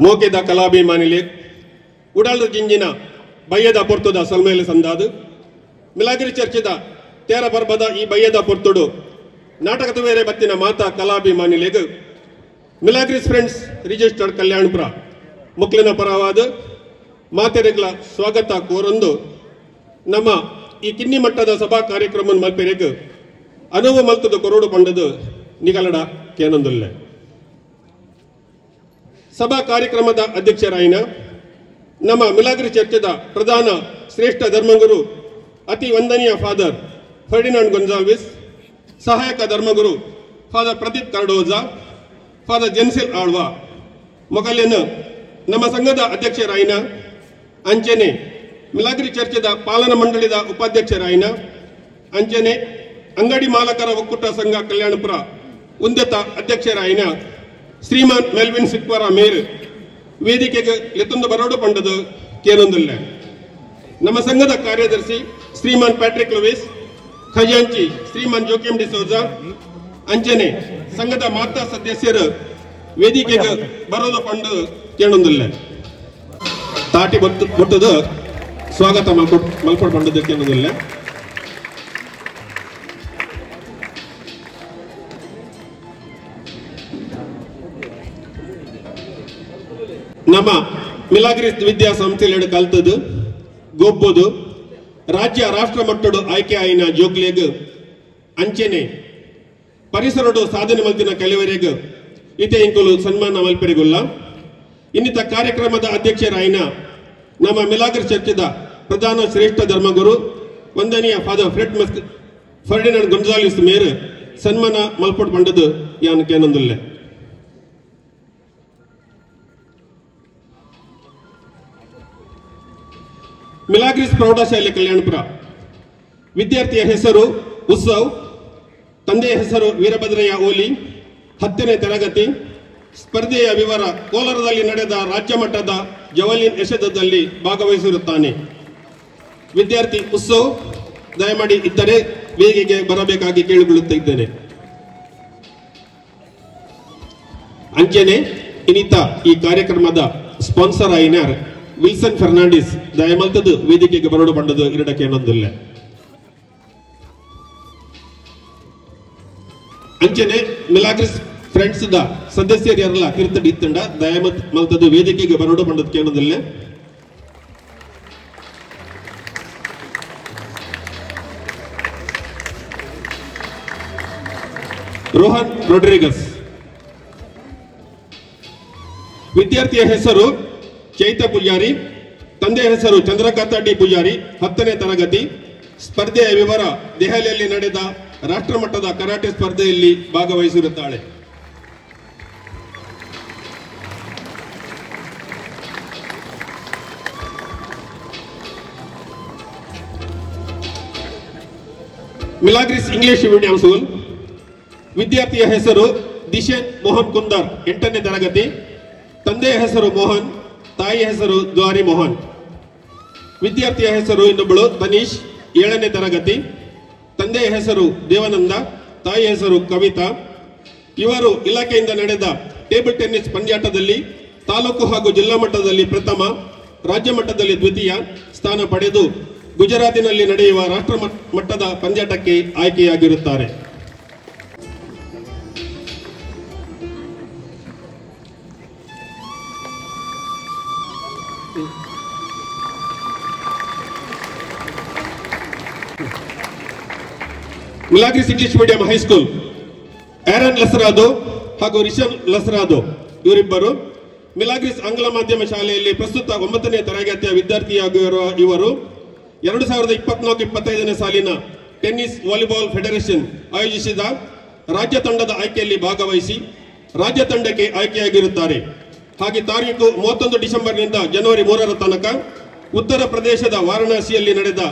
ಮೋಕೆದ ಕಲಾಭಿಮಾನಿಲೆ ಉಡಾಳು ಜಿಂಜಿನ ಬಯ್ಯದ ಪೊರ್ತುದ ಸಲ್ಮೇಲೆ ಸಂದಾದು ಮಿಲಾಗಿರಿ ಚರ್ಚಿದ ತೇರ ಪರ್ಬದ ಈ ಬಯ್ಯದ ಪೊರ್ತುಡು ನಾಟಕದ ಬೇರೆ ಬತ್ತಿನ ಮಾತಾ ಕಲಾಭಿಮಾನಿಲೆಗ್ ಮಿಲಾಗ್ರಿಸ್ ಫ್ರೆಂಡ್ಸ್ ರಿಜಿಸ್ಟರ್ಡ್ ಕಲ್ಯಾಣಪುರ ಮುಕ್ಲಿನ ಪರವಾದ ಮಾತೆರೆಗ್ಲ ಸ್ವಾಗತ ಕೋರೊಂದು ನಮ್ಮ ಈ ಕಿನ್ನಿ ಮಟ್ಟದ ಸಭಾ ಕಾರ್ಯಕ್ರಮ ಮಲ್ಪೆರೆಗ್ ಅನುವು ಮಲ್ತದ ಕೊರೋಡು ಪಂಡದು ನಿಗಲಡ ಕೇನೊಂದುಲ್ಲೆ ಸಭಾ ಕಾರ್ಯಕ್ರಮದ ಅಧ್ಯಕ್ಷರಾಯಿನ ನಮ್ಮ ಮಿಲಾಗ್ರಿ ಚರ್ಚದ ಪ್ರಧಾನ ಶ್ರೇಷ್ಠ ಧರ್ಮಗುರು ಅತಿ ವಂದನೀಯ ಫಾದರ್ ಫರ್ಡಿನಾಂಡ್ ಗೊನ್ಸಾಲ್ವಿಸ್, ಸಹಾಯಕ ಧರ್ಮಗುರು ಫಾದರ್ ಪ್ರದೀಪ್ ಕಾರ್ಡೋಜಾ, ಫಾದರ್ ಜೆನ್ಸಿಲ್ ಆಳ್ವಾ ಮೊಗಲಿನ ನಮ್ಮ ಸಂಘದ ಅಧ್ಯಕ್ಷರಾಯಿನ ಅಂಚನೆ ಮಿಲಾಗ್ರಿ ಚರ್ಚದ ಪಾಲನಾ ಮಂಡಳಿದ ಉಪಾಧ್ಯಕ್ಷರಾಯಿನ ಅಂಚನೆ ಅಂಗಡಿ ಮಾಲಕರ ಒಕ್ಕೂಟ ಸಂಘ ಕಲ್ಯಾಣಪುರ ಉನ್ನತ ಅಧ್ಯಕ್ಷರಾಯಿನ ಶ್ರೀಮಾನ್ ಮೆಲ್ವಿನ್ ಸಿಕ್ವರ ಮೇರ್ ವೇದಿಕೆಗೆ ಎತ್ತೊಂದು ಬರೋಡು ಪಂಡದು ಕೇನೊಂದಿಲ್ಲ. ನಮ್ಮ ಸಂಘದ ಕಾರ್ಯದರ್ಶಿ ಶ್ರೀಮಾನ್ ಪ್ಯಾಟ್ರಿಕ್ ಲೂಯಿಸ್, ಖಜಾಂಚಿ ಶ್ರೀಮಾನ್ ಜೋಕಿಮ್ ಡಿಸೋಜಾ, ಅಂಚನೆ ಸಂಘದ ಮಾತಾ ಸದಸ್ಯರು ವೇದಿಕೆಗೆ ಬರೋದು ಪಂಡು ಕೇಳೊಂದಿಲ್ಲ. ತಾಟಿ ಕೊಟ್ಟದು ಸ್ವಾಗತ ಮಲ್ಪಡ್ ಪಂಡದು ಕೇಳೋದಿಲ್ಲ. ನಮ್ಮ ಮಿಲಾಗ್ರಿ ವಿದ್ಯಾಸಂಸ್ಥೆಯಲ್ಲಿ ಕಲ್ತದು ಗೊಬ್ಬದು ರಾಜ್ಯ ರಾಷ್ಟ್ರ ಮಟ್ಟದ ಆಯ್ಕೆ ಆಯ್ನ ಜೋಗ್ಲೆಗ್ ಅಂಚೆನೆ ಪರಿಸರಡು ಸಾಧನೆ ಮಲ್ತಿನ ಕೆಲವರೆಗ್ ಇತೆ ಇಂಕುಲು ಸನ್ಮಾನ ಮಲ್ಪೆರೆಗುಲ್ಲ. ಇನ್ನಿತ ಕಾರ್ಯಕ್ರಮದ ಅಧ್ಯಕ್ಷರಾಯಿನ ನಮ್ಮ ಮಿಲಾಗ್ರಿ ಚರ್ಚದ ಪ್ರಧಾನ ಶ್ರೇಷ್ಠ ಧರ್ಮಗುರು ವಂದನೀಯ ಫಾದರ್ ಫರ್ಡಿನಾಂಡ್ ಗೊನ್ಸಾಲ್ವಿಸ್ ಮೇರ್ ಸನ್ಮಾನ ಮಲ್ಪಡ್ ಪಂಡದು ಯಾನ್ ಕೇನೊಂದಿಲ್ಲ. ಮಿಲಾಗ್ರಿಸ್ ಪ್ರೌಢಶಾಲೆ ಕಲ್ಯಾಣಪುರ ವಿದ್ಯಾರ್ಥಿಯ ಹೆಸರು ಉತ್ಸವ್, ತಂದೆಯ ಹೆಸರು ವೀರಭದ್ರಯ್ಯ ಓಲಿ, 10ನೇ ತರಗತಿ. ಸ್ಪರ್ಧೆಯ ವಿವರ: ಕೋಲಾರದಲ್ಲಿ ನಡೆದ ರಾಜ್ಯ ಮಟ್ಟದ ಜವಲಿನ್ ಎಸೆತದಲ್ಲಿ ಭಾಗವಹಿಸಿರುತ್ತಾನೆ. ವಿದ್ಯಾರ್ಥಿ ಉತ್ಸವ್ ದಯಮಾಡಿ ಇದ್ದರೆ ವೇದಿಕೆಗೆ ಬರಬೇಕಾಗಿ ಕೇಳಿಕೊಳ್ಳುತ್ತಿದ್ದೇನೆ. ಅಂಚನೆ ಇನ್ನಿತ ಈ ಕಾರ್ಯಕ್ರಮದ ಸ್ಪಾನ್ಸರ್ ಆಯ್ನಾರ್ ವಿಲ್ಸನ್ ಫರ್ನಾಂಡಿಸ್ ದಯಮಲ್ತದು ವೇದಿಕೆಗೆ ಬರೋಡು ಪಂಡದು ಇರಡಕ್ಕೆ ಏನೊಂದಿಲ್ಲ. ಅಂಚನೆ ಮಿಲಾಗ್ರಿಸ್ ಫ್ರೆಂಡ್ಸ್ ದ ಸದಸ್ಯರೆಲ್ಲ ಕಿರ್ತಡಿ ಇತ್ತಂಡ ದಯಮಲ್ತದು ವೇದಿಕೆಗೆ ಬರೋಡು ಪಂಡದು ಕೇಳೋದಿಲ್ಲ. ರೋಹನ್ ರೊಡ್ರಿಗಸ್. ವಿದ್ಯಾರ್ಥಿಯ ಹೆಸರು ಚೈತ ಪೂಜಾರಿ, ತಂದೆಯ ಹೆಸರು ಚಂದ್ರಕಾಂತ ಪೂಜಾರಿ, 10ನೇ ತರಗತಿ. ಸ್ಪರ್ಧೆಯ ವಿವರ: ದೆಹಲಿಯಲ್ಲಿ ನಡೆದ ರಾಷ್ಟ್ರಮಟ್ಟದ ಕರಾಟೆ ಸ್ಪರ್ಧೆಯಲ್ಲಿ ಭಾಗವಹಿಸಿರುತ್ತಾಳೆ. Milagres English medium school. ವಿದ್ಯಾರ್ಥಿಯ ಹೆಸರು ದಿಶೇನ್ ಮೋಹನ್ ಕುಂದರ್, 8ನೇ ತರಗತಿ. ತಂದೆಯ ಹೆಸರು ಮೋಹನ್, ತಾಯಿಯ ಹೆಸರು ದ್ವಾರಿ ಮೋಹನ್. ವಿದ್ಯಾರ್ಥಿಯ ಹೆಸರು ಇನ್ನೊಬ್ಬಳು ತನೀಶ್, 7ನೇ ತರಗತಿ. ತಂದೆಯ ಹೆಸರು ದೇವಾನಂದ, ತಾಯಿಯ ಹೆಸರು ಕವಿತಾ. ಇವರು ಇಲಾಖೆಯಿಂದ ನಡೆದ ಟೇಬಲ್ ಟೆನ್ನಿಸ್ ಪಂದ್ಯಾಟದಲ್ಲಿ ತಾಲೂಕು ಹಾಗೂ ಜಿಲ್ಲಾ ಮಟ್ಟದಲ್ಲಿ ಪ್ರಥಮ, ರಾಜ್ಯ ಮಟ್ಟದಲ್ಲಿ ದ್ವಿತೀಯ ಸ್ಥಾನ ಪಡೆದು ಗುಜರಾತಿನಲ್ಲಿ ನಡೆಯುವ ರಾಷ್ಟ್ರ ಮಟ್ಟದ ಪಂದ್ಯಾಟಕ್ಕೆ ಆಯ್ಕೆಯಾಗಿರುತ್ತಾರೆ. Milagres English medium high school. Aaron Lasrado ಹಾಗೂ ರಿಷನ್ ಲಸರಾದೋ ಇವರಿಬ್ಬರು ಮಿಲಾಗ್ರಿಸ್ ಆಂಗ್ಲ ಮಾಧ್ಯಮ ಶಾಲೆಯಲ್ಲಿ ಪ್ರಸ್ತುತ 9ನೇ ತರಗತಿಯ ವಿದ್ಯಾರ್ಥಿಯಾಗಿರುವ ಇವರು 2024-25ನೇ ಸಾಲಿನ ಟೆನ್ನಿಸ್ ವಾಲಿಬಾಲ್ ಫೆಡರೇಷನ್ ಆಯೋಜಿಸಿದ ರಾಜ್ಯ ತಂಡದ ಆಯ್ಕೆಯಲ್ಲಿ ಭಾಗವಹಿಸಿ ರಾಜ್ಯ ತಂಡಕ್ಕೆ ಆಯ್ಕೆಯಾಗಿರುತ್ತಾರೆ. ಹಾಗೆ ತಾರೀಕು 31 ಡಿಸೆಂಬರ್ನಿಂದ ಜನವರಿ 3ರ ತನಕ ಉತ್ತರ ಪ್ರದೇಶದ ವಾರಣಾಸಿಯಲ್ಲಿ ನಡೆದ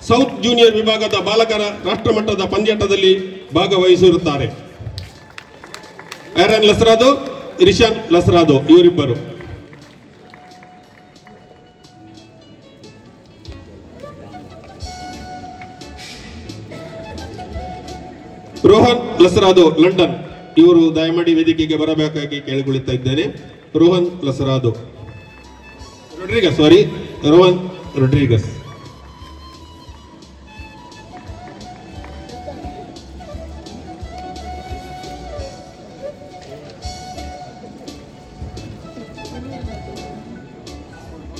ಸೌತ್ ಜೂನಿಯರ್ ವಿಭಾಗದ ಬಾಲಕರ ರಾಷ್ಟ್ರಮಟ್ಟದ ಪಂದ್ಯಾಟದಲ್ಲಿ ಭಾಗವಹಿಸಿರುತ್ತಾರೆ. ಆರನ್ ಲಸರಾದೋ, ರಿಷಾನ್ ಲಸರಾದೋ ಇವರಿಬ್ಬರು. ರೋಹನ್ ಲಸರಾದೋ ಲಂಡನ್ ಇವರು ದಯಮಾಡಿ ವೇದಿಕೆಗೆ ಬರಬೇಕಾಗಿ ಕೇಳಿಕೊಳ್ಳುತ್ತಾ ಇದ್ದೇನೆ. Rohan Lasarado. Rohan Rodriguez.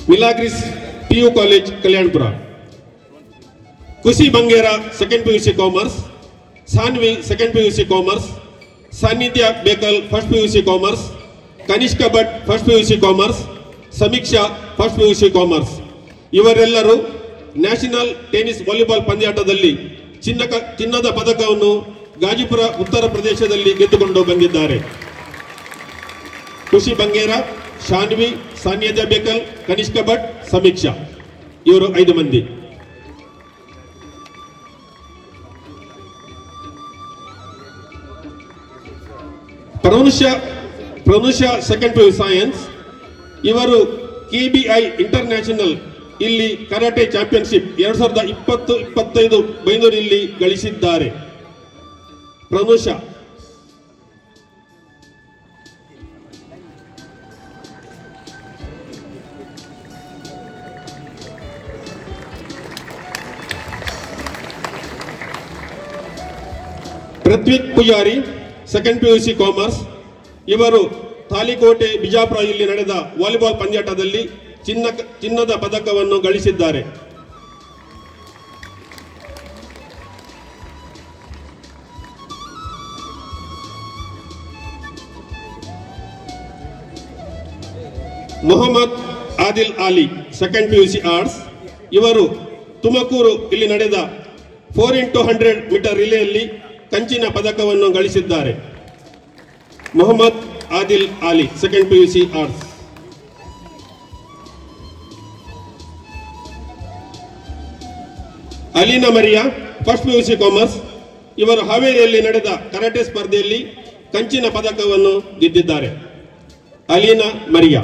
Milagris PU College, Kalyanpura. Kushi Bangera, 2nd PUC Commerce. Sanvi, 2nd PUC Commerce. Sanidhya Bekal, 1st PUC Commerce. Kanishka Bhatt, 1st PUC Commerce. Samiksha, 1st PUC Commerce. ಇವರೆಲ್ಲರೂ national tennis volleyball ಪಂದ್ಯಾಟದಲ್ಲಿ ಚಿನ್ನದ ಪದಕವನ್ನು ಗಾಜಿಪುರ ಉತ್ತರ ಪ್ರದೇಶದಲ್ಲಿ ಗೆದ್ದುಕೊಂಡು ಬಂದಿದ್ದಾರೆ. ಖುಷಿ ಬಂಗೇರಾ, ಶಾನ್ವಿ, ಸಾನ್ಯದ ಬೇಕಲ್, ಕನಿಷ್ಕ ಭಟ್, ಸಮೀಕ್ಷಾ ಇವರು 5 ಮಂದಿ. ಪ್ರನುಷಾ 2nd PU ಸೈನ್ಸ್. ಇವರು KBI ಇಂಟರ್ನ್ಯಾಷನಲ್ ಇಲ್ಲಿ ಕರಾಟೆ ಚಾಂಪಿಯನ್ಶಿಪ್ 2020-25 ಬೈಂದೂರಿನಲ್ಲಿ ಗಳಿಸಿದ್ದಾರೆ. ಪ್ರನುಷಾ Prithvik Poojary 2nd PUC commerce. ಇವರು ತಾಲಿಕೋಟೆ ಬಿಜಾಪುರ ಇಲ್ಲಿ ನಡೆದ ವಾಲಿಬಾಲ್ ಪಂದ್ಯಾಟದಲ್ಲಿ ಚಿನ್ನದ ಪದಕವನ್ನು ಗಳಿಸಿದ್ದಾರೆ. Mohammed Adil Ali 2nd PUC arts. ಇವರು ತುಮಕೂರು ಇಲ್ಲಿ ನಡೆದ 4x100 ಮೀಟರ್ ರಿಲೇಯಲ್ಲಿ ಕಂಚಿನ ಪದಕವನ್ನು ಗಳಿಸಿದ್ದಾರೆ. Mohammed Adil Ali 2nd PUC arts. Alina Maria 1st PUC commerce. ಇವರು ಹಾವೇರಿಯಲ್ಲಿ ನಡೆದ ಕರಾಟೆ ಸ್ಪರ್ಧೆಯಲ್ಲಿ ಕಂಚಿನ ಪದಕವನ್ನು ಗೆದ್ದಿದ್ದಾರೆ. ಅಲೀನಾ ಮರಿಯಾ.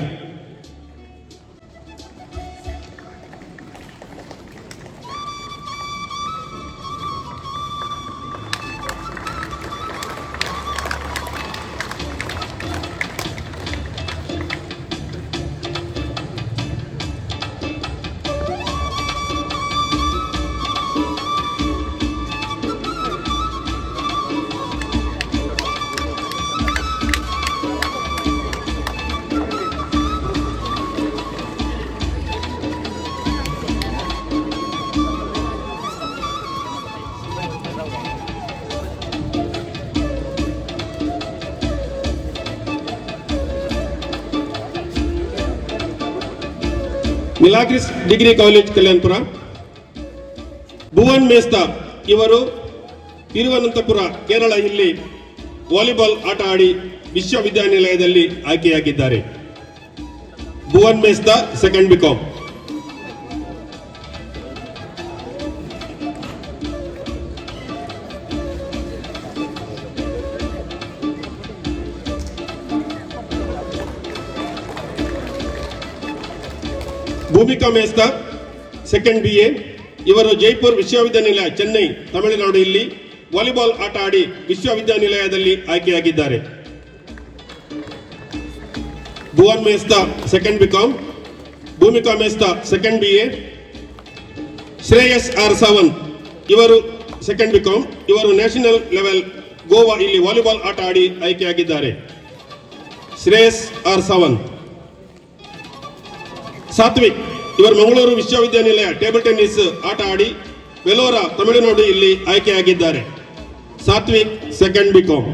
Milagres degree college Kalyanpur. ಭುವನ್ ಮೇಸ್ತಾ ಇವರು ತಿರುವನಂತಪುರ ಕೇರಳ ಇಲ್ಲಿ ವಾಲಿಬಾಲ್ ಆಟ ಆಡಿ ವಿಶ್ವವಿದ್ಯಾನಿಲಯದಲ್ಲಿ ಆಯ್ಕೆಯಾಗಿದ್ದಾರೆ. Bhuvan Mesta 2nd BCom. Bhoomika Mesta 2nd BA. ಇವರು ಜೈಪುರ್ ವಿಶ್ವವಿದ್ಯಾನಿಲಯ ಚೆನ್ನೈ ತಮಿಳುನಾಡು ಇಲ್ಲಿ ವಾಲಿಬಾಲ್ ಆಟ ಆಡಿ ವಿಶ್ವವಿದ್ಯಾನಿಲಯದಲ್ಲಿ ಆಯ್ಕೆಯಾಗಿದ್ದಾರೆ. Bhuvan Mesta 2nd BCom. Bhoomika Mesta 2nd BA. Shreyas R Sawant ಇವರು 2nd BCom. ಇವರು ನ್ಯಾಷನಲ್ ಲೆವೆಲ್ ಗೋವಾ ಇಲ್ಲಿ ವಾಲಿಬಾಲ್ ಆಟ ಆಡಿ ಆಯ್ಕೆಯಾಗಿದ್ದಾರೆ. ಶ್ರೇಯಸ್ ಆರ್ ಸಾವಂತ್. ಸಾತ್ವಿಕ್ ಇವರು ಮಂಗಳೂರು ವಿಶ್ವವಿದ್ಯಾನಿಲಯ ಟೇಬಲ್ ಟೆನ್ನಿಸ್ ಆಟ ಆಡಿ ವೆಲೋರ ತಮಿಳುನಾಡು ಇಲ್ಲಿ ಆಯ್ಕೆಯಾಗಿದ್ದಾರೆ. Satvik 2nd BCom.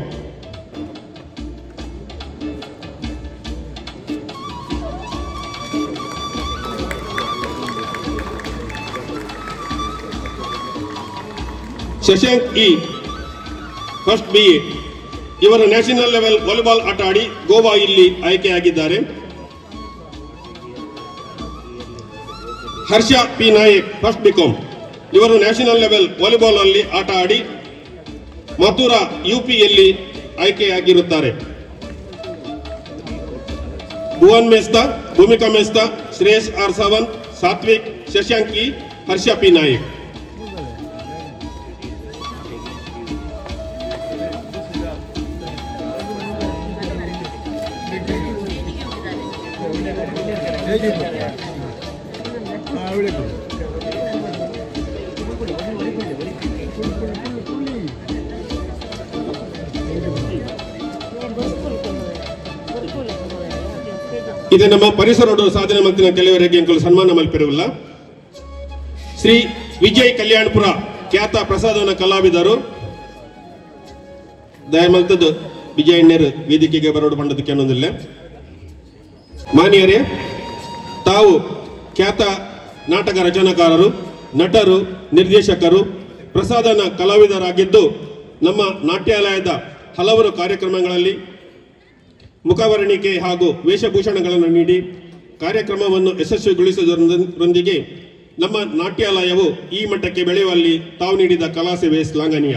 Shashank E 1st BA. ಇವರು ನ್ಯಾಷನಲ್ ಲೆವೆಲ್ ವಾಲಿಬಾಲ್ ಆಟ ಆಡಿ ಗೋವಾ ಇಲ್ಲಿ ಆಯ್ಕೆಯಾಗಿದ್ದಾರೆ. Harsha P Nayak 1st BCom. ಇವರು ನ್ಯಾಷನಲ್ ಲೆವೆಲ್ ವಾಲಿಬಾಲ್ ಅಲ್ಲಿ ಆಟ ಆಡಿ ಮಥುರಾ UPಯಲ್ಲಿ ಆಯ್ಕೆಯಾಗಿರುತ್ತಾರೆ. ಭುವನ್ ಮೇಸ್ತಾ, ಭೂಮಿಕಾ ಮೇಸ್ತಾ, ಶ್ರೇಯಸ್ ಆರ್ ಸಾವಂತ್, ಸಾತ್ವಿಕ್, ಶಶಾಂಕಿ, ಹರ್ಷ ಪಿ ನಾಯಕ್. ಇದು ನಮ್ಮ ಪರಿಸರ ಸಾಧನೆ ಮಂತ್ರಿನ ಕೆಲವರಿಗೆ ಸನ್ಮಾನ ಮಲ್ಪಿರಲಿಲ್ಲ. ಶ್ರೀ ವಿಜಯ್ ಕಲ್ಯಾಣಪುರ ಖ್ಯಾತ ಪ್ರಸಾದನ ಕಲಾವಿದರು ದಯಮಲ್ತದ್ದು ವಿಜಯಣ್ಣರು ವೇದಿಕೆಗೆ ಬರೋಡು ಪಂಡದಕ್ಕೆ ಅನ್ನೋದಿಲ್ಲ. ಮಾನ್ಯರೇ, ತಾವು ಖ್ಯಾತ ನಾಟಕ ರಚನಾಕಾರರು, ನಟರು, ನಿರ್ದೇಶಕರು, ಪ್ರಸಾದನ ಕಲಾವಿದರಾಗಿದ್ದು ನಮ್ಮ ನಾಟ್ಯಾಲಯದ ಹಲವಾರು ಕಾರ್ಯಕ್ರಮಗಳಲ್ಲಿ ಮುಖವರ್ಣಿಕೆ ಹಾಗೂ ವೇಷಭೂಷಣಗಳನ್ನು ನೀಡಿ ಕಾರ್ಯಕ್ರಮವನ್ನು ಯಶಸ್ವಿಗೊಳಿಸುವುದರೊಂದಿಗೆ ನಮ್ಮ ನಾಟ್ಯಾಲಯವು ಈ ಮಟ್ಟಕ್ಕೆ ಬೆಳೆಯುವಲ್ಲಿ ತಾವು ನೀಡಿದ ಕಲಾ ಸೇವೆ ಶ್ಲಾಘನೀಯ.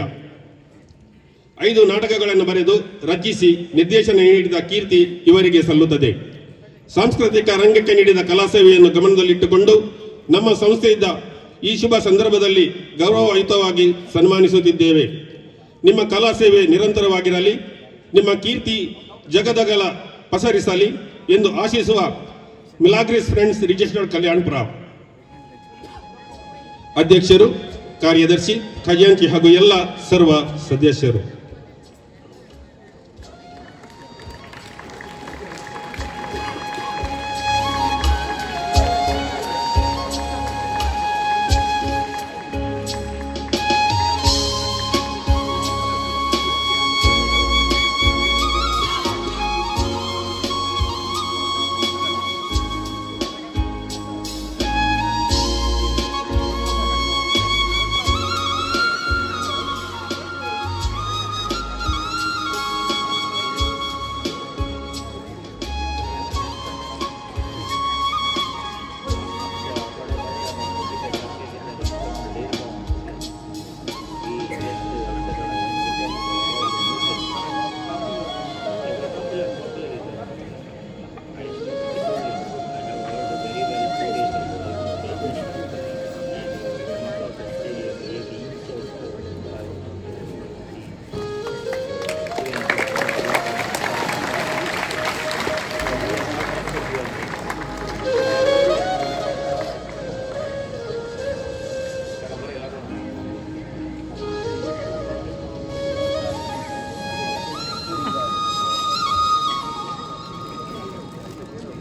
5 ನಾಟಕಗಳನ್ನು ಬರೆದು ರಚಿಸಿ ನಿರ್ದೇಶನ ನೀಡಿದ ಕೀರ್ತಿ ಇವರಿಗೆ ಸಲ್ಲುತ್ತದೆ. ಸಾಂಸ್ಕೃತಿಕ ರಂಗಕ್ಕೆ ನೀಡಿದ ಕಲಾ ಸೇವೆಯನ್ನು ಗಮನದಲ್ಲಿಟ್ಟುಕೊಂಡು ನಮ್ಮ ಸಂಸ್ಥೆಯಿಂದ ಈ ಶುಭ ಸಂದರ್ಭದಲ್ಲಿ ಗೌರವಯುತವಾಗಿ ಸನ್ಮಾನಿಸುತ್ತಿದ್ದೇವೆ. ನಿಮ್ಮ ಕಲಾ ಸೇವೆ ನಿರಂತರವಾಗಿರಲಿ, ನಿಮ್ಮ ಕೀರ್ತಿ ಜಗದಗಲ ಪಸರಿಸಲಿ ಎಂದು ಆಶಿಸುವ ಮಿಲಾಗ್ರಿಸ್ ಫ್ರೆಂಡ್ಸ್ ರಿಜಿಸ್ಟರ್ಡ್ ಕಲ್ಯಾಣಪುರ ಅಧ್ಯಕ್ಷರು, ಕಾರ್ಯದರ್ಶಿ, ಖಜಾಂಚಿ ಹಾಗೂ ಎಲ್ಲ ಸರ್ವ ಸದಸ್ಯರು.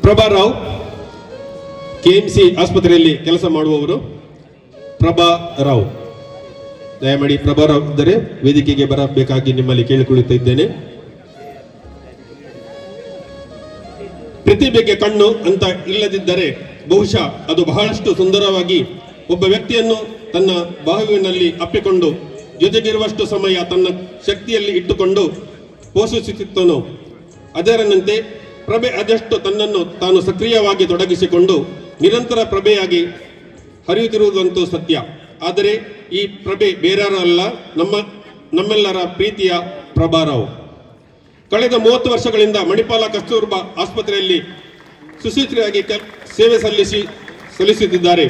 ಪ್ರಭಾರಾವ್ ಕೆಎಂಸಿ ಆಸ್ಪತ್ರೆಯಲ್ಲಿ ಕೆಲಸ ಮಾಡುವವರು. ಪ್ರಭಾರಾವ್, ದಯಮಾಡಿ ಪ್ರಭಾರಾವ್ ಇದ್ದರೆ ವೇದಿಕೆಗೆ ಬರಬೇಕಾಗಿ ನಿಮ್ಮಲ್ಲಿ ಕೇಳಿಕೊಳ್ಳುತ್ತಾ ಇದ್ದೇನೆ. ಪ್ರತಿಭೆಗೆ ಕಣ್ಣು ಅಂತ ಇಲ್ಲದಿದ್ದರೆ ಬಹುಶಃ ಅದು ಬಹಳಷ್ಟು ಸುಂದರವಾಗಿ ಒಬ್ಬ ವ್ಯಕ್ತಿಯನ್ನು ತನ್ನ ಬಾಹುವಿನಲ್ಲಿ ಅಪ್ಪಿಕೊಂಡು ಜೊತೆಗಿರುವಷ್ಟು ಸಮಯ ತನ್ನ ಶಕ್ತಿಯಲ್ಲಿ ಇಟ್ಟುಕೊಂಡು ಪೋಷಿಸುತ್ತಿದ್ದನು. ಅದರಂತೆ ಪ್ರಭೆ ಅದೆಷ್ಟು ತನ್ನನ್ನು ತಾನು ಸಕ್ರಿಯವಾಗಿ ತೊಡಗಿಸಿಕೊಂಡು ನಿರಂತರ ಪ್ರಭೆಯಾಗಿ ಹರಿಯುತ್ತಿರುವುದಂತೂ ಸತ್ಯ. ಆದರೆ ಈ ಪ್ರಭೆ ಬೇರೆಯವರಲ್ಲ, ನಮ್ಮೆಲ್ಲರ ಪ್ರೀತಿಯ ಪ್ರಭಾರಾವ್. ಕಳೆದ 30 ವರ್ಷಗಳಿಂದ ಮಣಿಪಾಲ ಕಸ್ತೂರ್ಬಾ ಆಸ್ಪತ್ರೆಯಲ್ಲಿ ಸುಸೂತ್ರಿಯಾಗಿ ಸೇವೆ ಸಲ್ಲಿಸುತ್ತಿದ್ದಾರೆ.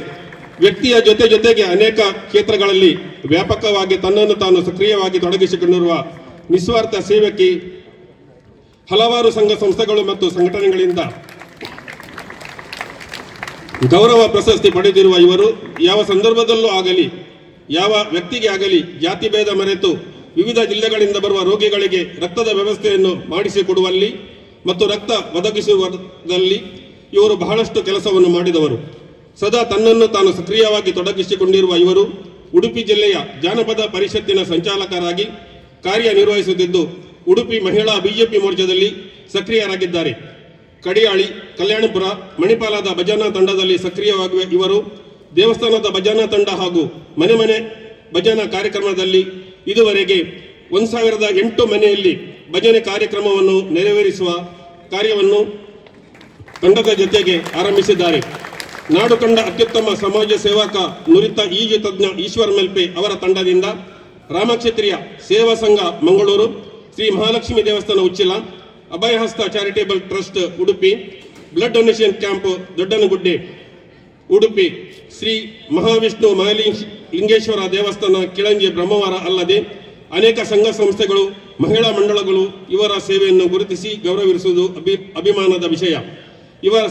ವ್ಯಕ್ತಿಯ ಜೊತೆಗೆ ಅನೇಕ ಕ್ಷೇತ್ರಗಳಲ್ಲಿ ವ್ಯಾಪಕವಾಗಿ ತನ್ನನ್ನು ತಾನು ಸಕ್ರಿಯವಾಗಿ ತೊಡಗಿಸಿಕೊಂಡಿರುವ ನಿಸ್ವಾರ್ಥ ಸೇವಕಿ. ಹಲವಾರು ಸಂಘ ಸಂಸ್ಥೆಗಳು ಮತ್ತು ಸಂಘಟನೆಗಳಿಂದ ಗೌರವ ಪ್ರಶಸ್ತಿ ಪಡೆದಿರುವ ಇವರು ಯಾವ ಸಂದರ್ಭದಲ್ಲೂ ಆಗಲಿ, ಯಾವ ವ್ಯಕ್ತಿಗೆ ಆಗಲಿ ಜಾತಿ ಭೇದ ಮರೆತು ವಿವಿಧ ಜಿಲ್ಲೆಗಳಿಂದ ಬರುವ ರೋಗಿಗಳಿಗೆ ರಕ್ತದ ವ್ಯವಸ್ಥೆಯನ್ನು ಮಾಡಿಸಿಕೊಡುವಲ್ಲಿ ಮತ್ತು ರಕ್ತ ಒದಗಿಸುವುದರಲ್ಲಿ ಇವರು ಬಹಳಷ್ಟು ಕೆಲಸವನ್ನು ಮಾಡಿದವರು. ಸದಾ ತನ್ನನ್ನು ತಾನು ಸಕ್ರಿಯವಾಗಿ ತೊಡಗಿಸಿಕೊಂಡಿರುವ ಇವರು ಉಡುಪಿ ಜಿಲ್ಲೆಯ ಜಾನಪದ ಪರಿಷತ್ತಿನ ಸಂಚಾಲಕರಾಗಿ ಕಾರ್ಯನಿರ್ವಹಿಸುತ್ತಿದ್ದು ಉಡುಪಿ ಮಹಿಳಾ ಬಿಜೆಪಿ ಮೋರ್ಚಾದಲ್ಲಿ ಸಕ್ರಿಯರಾಗಿದ್ದಾರೆ. ಕಡಿಯಾಳಿ, ಕಲ್ಯಾಣಪುರ, ಮಣಿಪಾಲದ ಭಜನಾ ತಂಡದಲ್ಲಿ ಸಕ್ರಿಯವಾಗಿರುವ ಇವರು ದೇವಸ್ಥಾನದ ಭಜನಾ ತಂಡ ಹಾಗೂ ಮನೆ ಮನೆ ಭಜನಾ ಕಾರ್ಯಕ್ರಮದಲ್ಲಿ ಇದುವರೆಗೆ 1008 ಮನೆಯಲ್ಲಿ ಭಜನೆ ಕಾರ್ಯಕ್ರಮವನ್ನು ನೆರವೇರಿಸುವ ಕಾರ್ಯವನ್ನು ತಂಡದ ಜೊತೆಗೆ ಆರಂಭಿಸಿದ್ದಾರೆ. ನಾಡು ಕಂಡ ಅತ್ಯುತ್ತಮ ಸಮಾಜ ಸೇವಕ ನುರಿತ ಈಜು ತಜ್ಞ ಈಶ್ವರ್ ಮೆಲ್ಪೆ ಅವರ ತಂಡದಿಂದ ರಾಮಕ್ಷೇತ್ರೀಯ ಸೇವಾ ಸಂಘ ಮಂಗಳೂರು, ಶ್ರೀ ಮಹಾಲಕ್ಷ್ಮಿ ದೇವಸ್ಥಾನ Uchila, Abhayahasta charitable trust Udupi, blood donation camp Doddanagudde Udupi, Shri Mahavishnu Mahalingeshwara ದೇವಸ್ಥಾನ ಕಿಳಂಜಿ ಬ್ರಹ್ಮವಾರ ಅಲ್ಲದೆ ಅನೇಕ ಸಂಘ ಸಂಸ್ಥೆಗಳು, ಮಹಿಳಾ ಮಂಡಳಗಳು ಇವರ ಸೇವೆಯನ್ನು ಗುರುತಿಸಿ ಗೌರವಿಸುವುದು ಅಭಿಮಾನದ ವಿಷಯ. ಇವರ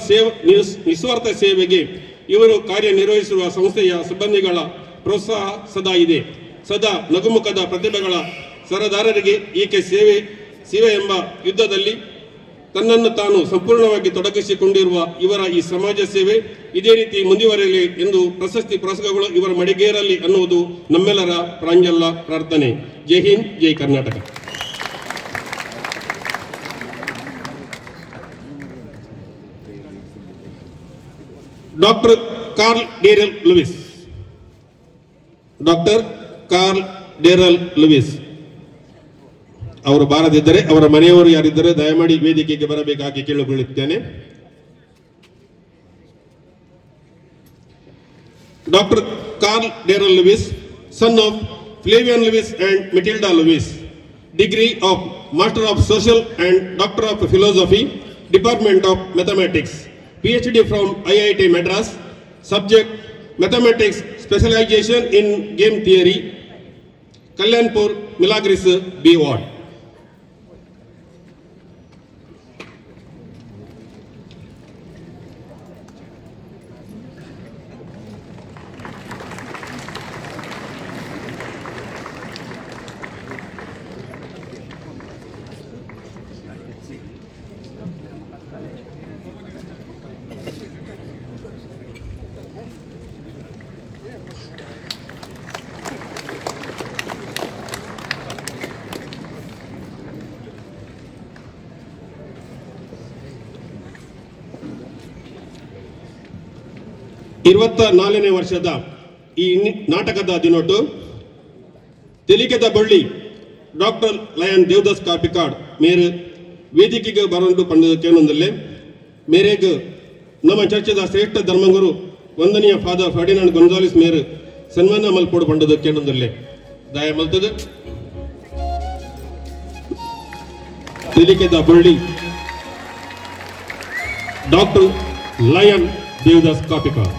ನಿಸ್ವಾರ್ಥ ಸೇವೆಗೆ ಇವರು ಕಾರ್ಯನಿರ್ವಹಿಸುವ ಸಂಸ್ಥೆಯ ಸಿಬ್ಬಂದಿಗಳ ಪ್ರೋತ್ಸಾಹ ಸದಾ ಇದೆ. ಸದಾ ನಗುಮುಖದ ಪ್ರತಿಭೆಗಳ ಸರದಾರರಿಗೆ ಈಕೆ ಸೇವೆ ಎಂಬ ಯುದ್ಧದಲ್ಲಿ ತನ್ನನ್ನು ತಾನು ಸಂಪೂರ್ಣವಾಗಿ ತೊಡಗಿಸಿಕೊಂಡಿರುವ ಇವರ ಈ ಸಮಾಜ ಸೇವೆ ಇದೇ ರೀತಿ ಮುಂದುವರಿಯಲಿ ಎಂದು ಪ್ರಶಸ್ತಿ ಪುರಸ್ಕಾರಗಳು ಇವರ ಮಡಿಗೇರಲಿ ಅನ್ನುವುದು ನಮ್ಮೆಲ್ಲರ ಪ್ರಾಂಜಲ ಪ್ರಾರ್ಥನೆ. ಜೈ ಹಿಂದ್, ಜೈ ಕರ್ನಾಟಕ. ಡಾಕ್ಟರ್ ಕಾರ್ಲ್ ಡೇರಲ್ ಲೂಯಿಸ್. ಡಾಕ್ಟರ್ ಕಾರ್ಲ್ ಡೇರಲ್ ಲೂಯಿಸ್ ಅವರು ಬಾರದಿದ್ದರೆ ಅವರ ಮನೆಯವರು ಯಾರಿದ್ದರೆ ದಯಮಾಡಿ ವೇದಿಕೆಗೆ ಬರಬೇಕಾಗಿ ಕೇಳಿಕೊಳ್ಳುತ್ತೇನೆ. Doctor Carl Darryl Lewis, son of Flavian Lewis and Matilda Lewis, degree of Master of Social and Doctor of Philosophy, Department of Mathematics, PhD from IIT Madras, subject Mathematics, specialization in Game Theory, Kalyanpur, Milagris, B Ward. ನೇ ವರ್ಷದ ಈ ನಾಟಕದ ದಿನೊಟ್ಟು ತೆಲಿಕೆದ ಬಳ್ಳಿ doctor lion Devdas Kapikad ಮೇರೆ ವೇದಿಕೆಗೆ ಬರಂದು ಪಂಡದಕ್ಕೇನೊಂದಲ್ಲೇ ಮೇರೆಗೆ ನಮ್ಮ ಚರ್ಚದ ಶ್ರೇಷ್ಠ ಧರ್ಮಗುರು ವಂದನೀಯ ಫಾದರ್ ಫರ್ಡಿನಾಂಡ್ ಗೊನ್ಸಾಲಿಸ್ ಮೇರೆ ಸನ್ಮಾನ ಮಲ್ಪೋಡು ಪಂಡದಕ್ಕೇನೊಂದಲ್ಲೇ ದಯ ಮಲ್ತದೆ. ತೆಲಿಕೆದ ಬಳ್ಳಿ ಡಾಕ್ಟರ್ ಲಯನ್ ದೇವದಾಸ್ ಕಾಪಿಕಾಡ್.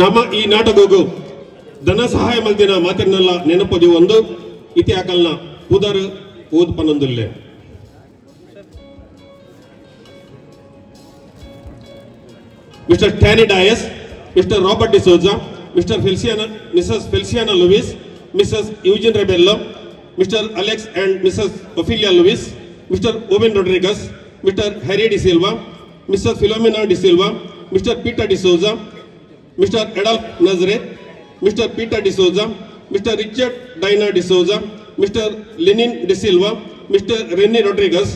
ನಮ್ಮ ಈ ನಾಟಕಗೂ ಧನ ಸಹಾಯ ಮಲ್ದಿನ ಮಾತಿನೆಲ್ಲ ನೆನಪದಿ ಒಂದು ಇತಿಹಾಕಲ್ನ ಪುದರ್ ಓದ್ ಪನ್ನೊಂದುಲ್ಲೆ. Mr Tony Dias, Mr Robert D'Souza, Mrs Felciana Lewis, Mrs Eugene Rebello, Mr Alex and Mrs Ophelia Lewis, Mr Owen Rodrigues, Mr Harry De Silva, Mrs Philomena De Silva, Mr Peter D'Souza, Mr. Adolf Nazareth, Mr. Peter D'Souza, Mr. Richard Dina D'Souza, Mr. Lenin De Silva, Mr. Rene Rodriguez,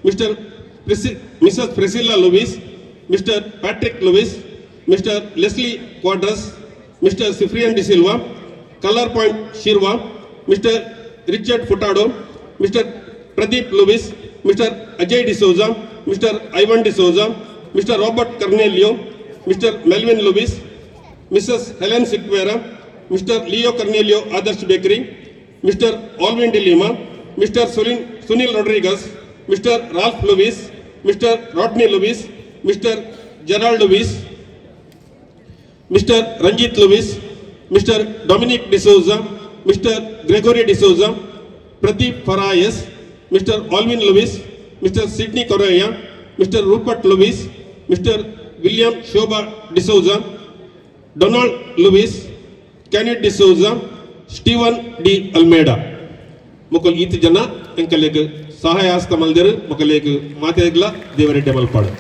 Mrs. Priscilla Lewis, Mr. Patrick Lewis, Mr. Leslie Quadras, Mr. Cyprian De Silva, Color Point Shirva, Mr. Richard Furtado, Mr. Pradeep Lewis, Mr. Ajay D'Souza, Mr. Ivan D'Souza, Mr. Robert Cornelio, Mr. Melvin Lewis, Mrs. Helen Sikvera, Mr. Leo Cornelio Adarsh Bakery, Mr. Alvin De Lima, Mr. Sunil Rodriguez, Mr. Ralph Lewis, Mr. Rodney Lewis, Mr. Gerald Lewis, Mr. Ranjit Lewis, Mr. Dominic D'Souza, Mr. Gregory D'Souza, Pradeep Farayas, Mr. Alvin Lewis, Mr. Sidney Correa, Mr. Rupert Lewis, Mr. William Shoba D'Souza, Donald Lewis, Kenneth D'Souza, Stephen D. Almeida. ಮುಕಲ್ ಈತ ಜನ ಎಂಕಲೆಗ್ ಸಹಾಯ ಹಸ್ತ ಮಲ್ದಿರು ಮುಕಲೆಗ್ ಮಾತೆಗ್ಲ ದೇವರೆಡ್ಡೆ ಮಲ್ಪಾಡು.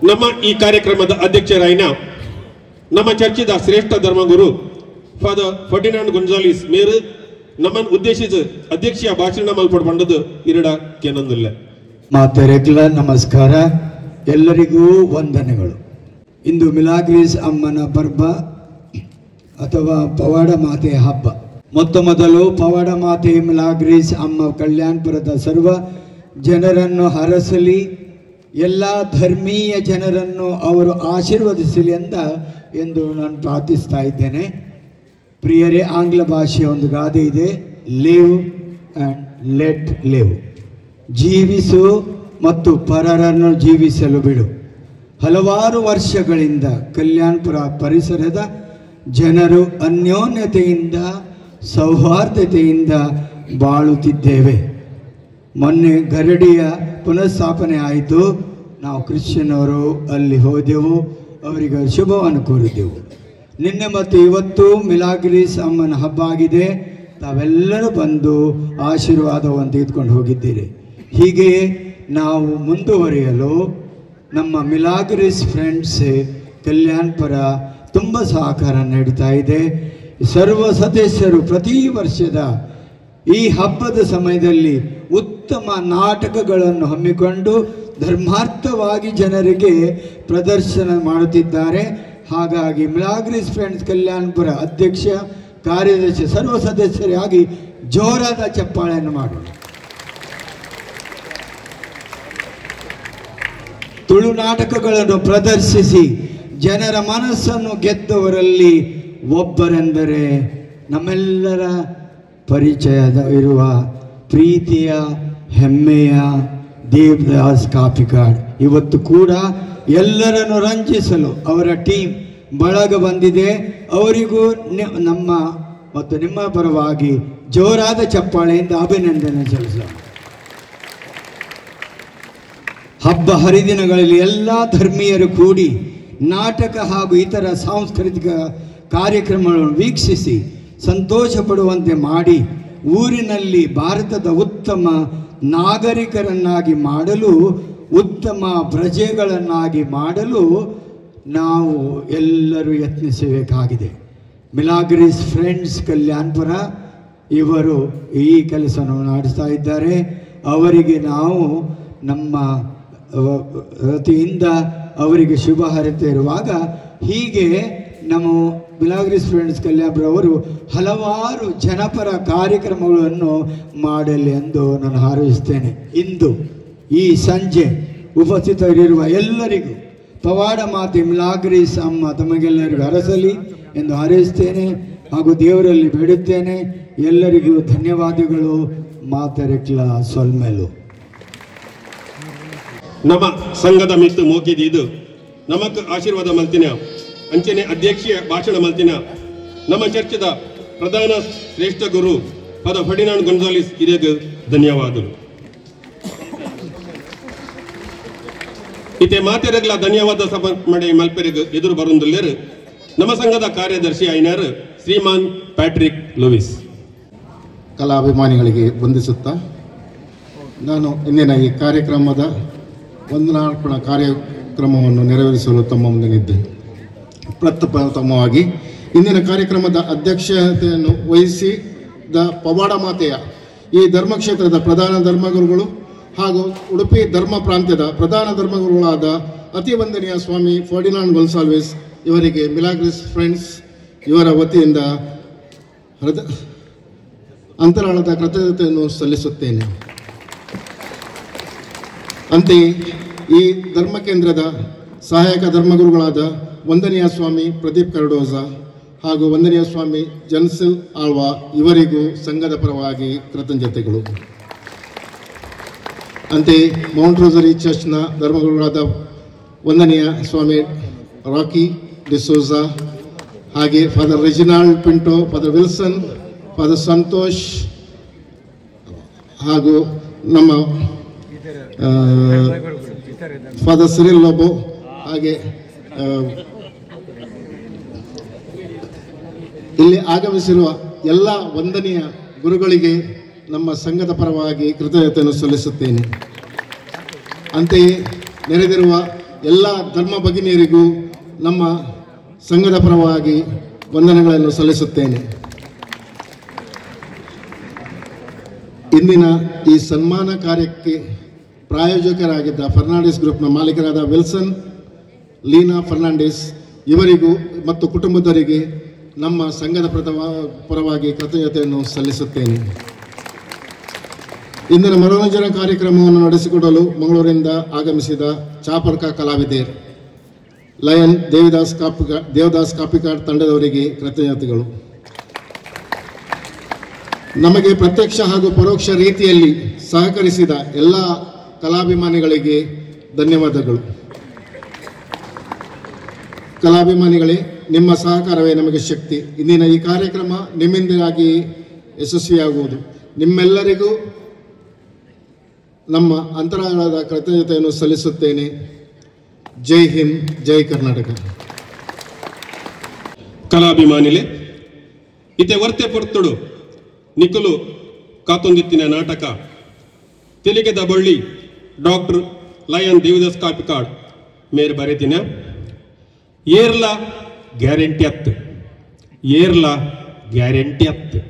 ನಮ್ಮ ಈ ಕಾರ್ಯಕ್ರಮದ ಅಧ್ಯಕ್ಷರಾಯಿನ ನಮ್ಮ ಚರ್ಚಿದ ಶ್ರೇಷ್ಠ ಧರ್ಮಗುರು father Ferdinand ಗೊನ್ಸಾಲಿಸ್ ಮೇರು ನಮ್ಮನ್ನು ಉದ್ದೇಶಿಸಿ ಅಧ್ಯಕ್ಷೀಯ ಭಾಷಣ ಮಲ್ಪಡು ಬಂದದ್ದು ಇರಡ ಕೇನೊಂದಿಲ್ಲ. ಮಾತೆರೆಗ್ಲ ನಮಸ್ಕಾರ, ಎಲ್ಲರಿಗೂ ವಂದನೆಗಳು. ಇಂದು ಮಿಲಾಗ್ರೀಸ್ ಅಮ್ಮನ ಬರ್ಬ ಅಥವಾ ಪವಾಡ ಮಾತೆಯ ಹಬ್ಬ. ಮೊದಲು ಪವಾಡ ಮಾತೆ ಮಿಲಾಗ್ರೀಸ್ ಅಮ್ಮ ಕಲ್ಯಾಣಪುರದ ಸರ್ವ ಜನರನ್ನು ಹರಸಲಿ, ಎಲ್ಲ ಧರ್ಮೀಯ ಜನರನ್ನು ಅವರು ಆಶೀರ್ವದಿಸಲಿ ಎಂದು ನಾನು ಪ್ರಾರ್ಥಿಸ್ತಾ ಇದ್ದೇನೆ. ಪ್ರಿಯರೇ, ಆಂಗ್ಲ ಭಾಷೆಯ ಒಂದು ಗಾದೆ ಇದೆ, ಲಿವ್ ಆ್ಯಂಡ್ ಲೆಟ್ ಲಿವ್. ಜೀವಿಸು ಮತ್ತು ಪರರನ್ನು ಜೀವಿಸಲು ಬಿಡು. ಹಲವಾರು ವರ್ಷಗಳಿಂದ ಕಲ್ಯಾಣಪುರ ಪರಿಸರದ ಜನರು ಅನ್ಯೋನ್ಯತೆಯಿಂದ ಸೌಹಾರ್ದತೆಯಿಂದ ಬಾಳುತ್ತಿದ್ದೇವೆ. ಮೊನ್ನೆ ಗರಡಿಯ ಪುನಃಸ್ಥಾಪನೆ ಆಯಿತು. ನಾವು ಕ್ರಿಶ್ಚಿಯನ್ನವರು ಅಲ್ಲಿ ಹೋದೆವು, ಅವರಿಗೆ ಶುಭವನ್ನು ಕೋರಿದ್ದೆವು. ನಿನ್ನೆ ಮತ್ತು ಇವತ್ತು ಮಿಲಾಗ್ರೀಸ್ ಅಮ್ಮನ ಹಬ್ಬ ಆಗಿದೆ. ತಾವೆಲ್ಲರೂ ಬಂದು ಆಶೀರ್ವಾದವನ್ನು ತೆಗೆದುಕೊಂಡು ಹೋಗಿದ್ದೀರಿ. ಹೀಗೆಯೇ ನಾವು ಮುಂದುವರಿಯಲು ನಮ್ಮ ಮಿಲಾಗ್ರೀಸ್ ಫ್ರೆಂಡ್ಸ್ ಕಲ್ಯಾಣಪುರ ತುಂಬ ಸಹಕಾರ ನೀಡ್ತಾ ಇದೆ. ಸರ್ವ ಸದಸ್ಯರು ಪ್ರತಿ ವರ್ಷದ ಈ ಹಬ್ಬದ ಸಮಯದಲ್ಲಿ ಉತ್ತಮ ನಾಟಕಗಳನ್ನು ಹಮ್ಮಿಕೊಂಡು ಧರ್ಮಾರ್ಥವಾಗಿ ಜನರಿಗೆ ಪ್ರದರ್ಶನ ಮಾಡುತ್ತಿದ್ದಾರೆ. ಹಾಗಾಗಿ ಮಿಲಾಗ್ರೀಸ್ ಫ್ರೆಂಡ್ಸ್ ಕಲ್ಯಾಣಪುರ ಅಧ್ಯಕ್ಷ, ಕಾರ್ಯದರ್ಶಿ, ಸರ್ವ ಸದಸ್ಯರಾಗಿ ಜೋರಾದ ಚಪ್ಪಾಳೆಯನ್ನು ಮಾಡೋಣ. ತುಳು ನಾಟಕಗಳನ್ನು ಪ್ರದರ್ಶಿಸಿ ಜನರ ಮನಸ್ಸನ್ನು ಗೆದ್ದವರಲ್ಲಿ ಒಬ್ಬರೆಂದರೆ ನಮ್ಮೆಲ್ಲರ ಪರಿಚಯದ ಇರುವ ಪ್ರೀತಿಯ ಹೆಮ್ಮೆಯ ದೇವದಾಸ್ ಕಾಪಿಕಾಡ್. ಇವತ್ತು ಕೂಡ ಎಲ್ಲರನ್ನು ರಂಜಿಸಲು ಅವರ ಟೀಮ್ ಬಳಗ ಬಂದಿದೆ. ಅವರಿಗೂ ನಮ್ಮ ಮತ್ತು ನಿಮ್ಮ ಪರವಾಗಿ ಜೋರಾದ ಚಪ್ಪಾಳೆಯಿಂದ ಅಭಿನಂದನೆ ಸಲ್ಲಿಸೋಣ. ಹಬ್ಬ ಹರಿದಿನಗಳಲ್ಲಿ ಎಲ್ಲ ಧರ್ಮೀಯರು ಕೂಡಿ ನಾಟಕ ಹಾಗೂ ಇತರ ಸಾಂಸ್ಕೃತಿಕ ಕಾರ್ಯಕ್ರಮಗಳನ್ನು ವೀಕ್ಷಿಸಿ ಸಂತೋಷ ಪಡುವಂತೆ ಮಾಡಿ ಊರಿನಲ್ಲಿ ಭಾರತದ ಉತ್ತಮ ನಾಗರಿಕರನ್ನಾಗಿ ಮಾಡಲು, ಉತ್ತಮ ಪ್ರಜೆಗಳನ್ನಾಗಿ ಮಾಡಲು ನಾವು ಎಲ್ಲರೂ ಯತ್ನಿಸಬೇಕಾಗಿದೆ. ಮಿಲಾಗ್ರೀಸ್ ಫ್ರೆಂಡ್ಸ್ ಕಲ್ಯಾಣಪುರ ಇವರು ಈ ಕೆಲಸವನ್ನು ನಡೆಸ್ತಾ ಇದ್ದಾರೆ. ಅವರಿಗೆ ನಾವು ನಮ್ಮ ವತಿಯಿಂದ ಅವರಿಗೆ ಶುಭ ಹಾರೈಸ್ತಾ ಇರುವಾಗ, ಹೀಗೆ ನಮ್ಮ ಮಿಲಾಗ್ರೀಸ್ ಫ್ರೆಂಡ್ಸ್ ಕಲ್ಯಾಣಪುರ ಅವರು ಹಲವಾರು ಜನಪರ ಕಾರ್ಯಕ್ರಮಗಳನ್ನು ಮಾಡಲಿ ಎಂದು ನಾನು ಹಾರೈಸುತ್ತೇನೆ. ಇಂದು ಈ ಸಂಜೆ ಉಪಸ್ಥಿತರಿರುವ ಎಲ್ಲರಿಗೂ ಪವಾಡ ಮಾತೆ ಮಿಲಾಗ್ರೀಸ್ ಅಮ್ಮ ತಮಗೆಲ್ಲರಿಗೂ ಹರಸಲಿ ಎಂದು ಹಾರೈಸುತ್ತೇನೆ ಹಾಗೂ ದೇವರಲ್ಲಿ ಬೇಡುತ್ತೇನೆ. ಎಲ್ಲರಿಗೂ ಧನ್ಯವಾದಗಳು. ಮಾತೆರೆಕ್ಲ ಸೊಲ್ಮೆಲು ನಮ್ಮ ಸಂಘದ ಮಿತ್ತು ಮೋಕಿದ್ದು ನಮಕ್ ಆಶೀರ್ವಾದ ಮಲ್ತಿನ ಅಂಚನೆ ಅಧ್ಯಕ್ಷೀಯ ಭಾಷಣ ಮಲ್ತಿನ ನಮ್ಮ ಚರ್ಚದ ಪ್ರಧಾನ ಶ್ರೇಷ್ಠ ಗುರು ಪದ ಫರ್ಡಿನಾಂಡ್ ಗೊನ್ಸಾಲಿಸ್ ಇದಕ್ಕೆ ಧನ್ಯವಾದಗಳು. ಇತ್ತೆ ಮಾತೆರೆಗ್ಲ ಧನ್ಯವಾದ ಸಮರ್ಪಣೆ ಮಲ್ಪೆರೆಗೆ ಎದುರು ಬರುವುದಿಲ್ಲರು ನಮ್ಮ ಸಂಘದ ಕಾರ್ಯದರ್ಶಿ ಐನರ್ ಶ್ರೀಮಾನ್ ಪ್ಯಾಟ್ರಿಕ್ ಲೂಯಿಸ್. ಕಲಾಭಿಮಾನಿಗಳಿಗೆ ವಂದಿಸುತ್ತಾ ನಾನು ಇಂದಿನ ಈ ಕಾರ್ಯಕ್ರಮದ ವಂದನಾರ್ಪಣಾ ಕಾರ್ಯಕ್ರಮವನ್ನು ನೆರವೇರಿಸಲು ತಮ್ಮ ಮುಂದೆ ನಿದ್ದೇನೆ. ಪ್ರಥಮವಾಗಿ ಇಂದಿನ ಕಾರ್ಯಕ್ರಮದ ಅಧ್ಯಕ್ಷತೆಯನ್ನು ವಹಿಸಿದ ಪವಾಡ ಮಾತೆಯ ಈ ಧರ್ಮಕ್ಷೇತ್ರದ ಪ್ರಧಾನ ಧರ್ಮಗುರುಗಳು ಹಾಗೂ ಉಡುಪಿ ಧರ್ಮ ಪ್ರಾಂತ್ಯದ ಪ್ರಧಾನ ಧರ್ಮಗುರುಗಳಾದ ಅತಿವಂದನೀಯ ಸ್ವಾಮಿ ಫರ್ಡಿನಾಂಡ್ ಗೊನ್ಸಾಲ್ವಿಸ್ ಇವರಿಗೆ ಮಿಲಾಗ್ರೀಸ್ ಫ್ರೆಂಡ್ಸ್ ಇವರ ವತಿಯಿಂದ ಅಂತರಾಳದ ಕೃತಜ್ಞತೆಯನ್ನು ಸಲ್ಲಿಸುತ್ತೇನೆ. ಅಂತೆಯೇ ಈ ಧರ್ಮ ಕೇಂದ್ರದ ಸಹಾಯಕ ಧರ್ಮಗುರುಗಳಾದ ವಂದನೀಯ ಸ್ವಾಮಿ ಪ್ರದೀಪ್ ಕರಡೋಜ ಹಾಗೂ ವಂದನೀಯ ಸ್ವಾಮಿ ಜನ್ಸಿಲ್ ಆಳ್ವಾ ಇವರಿಗೂ ಸಂಘದ ಪರವಾಗಿ ಕೃತಜ್ಞತೆಗಳು. ಅಂತೆಯೇ ಮೌಂಟ್ ರೋಸರಿ ಚರ್ಚ್ನ ಧರ್ಮಗುರುಗಳಾದ ವಂದನೀಯ ಸ್ವಾಮಿ ರಾಕಿ ಡಿಸೋಜಾ, ಹಾಗೆ father Reginald Pinto, father Wilson, father Santosh ಹಾಗೂ ನಮ್ಮ ಫಾದರ್ ಸಿರಿಲ್ ಲೋಬೋ, ಹಾಗೆ ಇಲ್ಲಿ ಆಗಮಿಸಿರುವ ಎಲ್ಲ ವಂದನೀಯ ಗುರುಗಳಿಗೆ ನಮ್ಮ ಸಂಘದ ಪರವಾಗಿ ಕೃತಜ್ಞತೆಯನ್ನು ಸಲ್ಲಿಸುತ್ತೇನೆ. ಅಂತೆಯೇ ನೆರೆದಿರುವ ಎಲ್ಲ ಧರ್ಮ ಭಗಿನಿಯರಿಗೂ ನಮ್ಮ ಸಂಘದ ಪರವಾಗಿ ವಂದನೆಗಳನ್ನು ಸಲ್ಲಿಸುತ್ತೇನೆ. ಇಂದಿನ ಈ ಸನ್ಮಾನ ಕಾರ್ಯಕ್ಕೆ ಪ್ರಾಯೋಜಕರಾಗಿದ್ದ ಫರ್ನಾಂಡಿಸ್ ಗ್ರೂಪ್ನ ಮಾಲೀಕರಾದ ವಿಲ್ಸನ್ ಲೀನಾ ಫರ್ನಾಂಡಿಸ್ ಇವರಿಗೂ ಮತ್ತು ಕುಟುಂಬದವರಿಗೆ ನಮ್ಮ ಸಂಘದ ಪರವಾಗಿ ಕೃತಜ್ಞತೆಯನ್ನು ಸಲ್ಲಿಸುತ್ತೇನೆ. ಇಂದಿನ ಮನೋರಂಜನಾ ಕಾರ್ಯಕ್ರಮವನ್ನು ನಡೆಸಿಕೊಡಲು ಮಂಗಳೂರಿನಿಂದ ಆಗಮಿಸಿದ ಚಾಪರ್ಕ ಕಲಾವಿದರು ಲಯನ್ ದೇವದಾಸ್ ಕಾಪಿಕಾಡ್ ತಂಡದವರಿಗೆ ಕೃತಜ್ಞತೆಗಳು. ನಮಗೆ ಪ್ರತ್ಯಕ್ಷ ಹಾಗೂ ಪರೋಕ್ಷ ರೀತಿಯಲ್ಲಿ ಸಹಕರಿಸಿದ ಎಲ್ಲ ಕಲಾಭಿಮಾನಿಗಳಿಗೆ ಧನ್ಯವಾದಗಳು. ಕಲಾಭಿಮಾನಿಗಳೇ, ನಿಮ್ಮ ಸಹಕಾರವೇ ನಮಗೆ ಶಕ್ತಿ. ಇಂದಿನ ಈ ಕಾರ್ಯಕ್ರಮ ನಿಮ್ಮಿಂದಾಗಿ ಯಶಸ್ವಿಯಾಗುವುದು. ನಿಮ್ಮೆಲ್ಲರಿಗೂ ನಮ್ಮ ಅಂತರಾಳದ ಕೃತಜ್ಞತೆಯನ್ನು ಸಲ್ಲಿಸುತ್ತೇನೆ. ಜೈ ಹಿಂದ್, ಜೈ ಕರ್ನಾಟಕ. ಕಲಾಭಿಮಾನಿಲೆ ಇತೆ ವರ್ತೆ ಪೊರ್ತುಡು ನಿಖುಲು ಕಾತೊಂದಿತ್ತಿನ ನಾಟಕ ತೆಲಿಗೆದ ಬಳ್ಳಿ ಡಾಕ್ಟರ್ ಲಯನ್ ದೇವದಾಸ್ ಕಾಪಿಕಾಡ್ ಮೇರೆ ಬರೆತಿನ ಏರ್ಲ ಗ್ಯಾರಂಟಿ ಅತ್ತು.